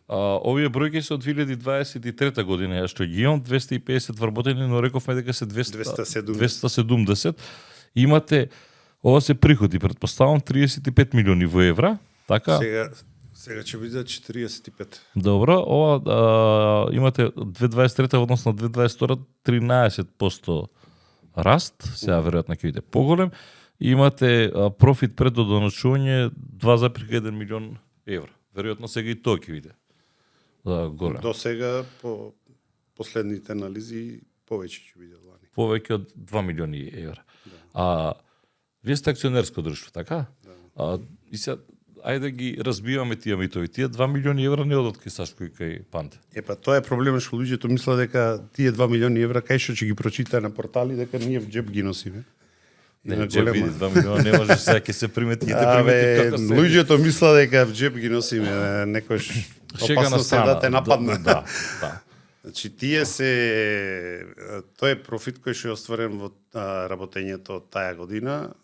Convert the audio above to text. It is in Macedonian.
Овие бројки се од 2023 година, ја што ги имам 250 вработени, но рековме дека се 270. Имате, ова се приходи, претпоставам 35 милиони во евра, така? Сега ќе биде 45. Добро, ова имате 2023 односно 2022 13% раст, сега веројатно ќе биде поголем. Имате профит пред додоночување 2,1 милион евра. Веројатно сега и тоа ќе биде голем. До сега по последните анализи повеќе ќе биде лани. Повеќе од 2 милиони евра. Да. Вие сте акционерско друштво, така? Да. И сега ајде да ги разбиваме тие митови. Тие 2 милиони евра не одат кај Сашко и кај Панте. Тоа е проблемот што луѓето мислат дека тие 2 милиони евра кај што ќе ги прочитаа на портали дека ние в джеб ги носиме. Не, джеб види 2 милиона не може сега ќе се примети, како се. Луѓето мислат дека в джеб ги носиме, некој опасно се да те нападне. Да. Значи тие се тоа е профит кој што е остварен во работењето таа година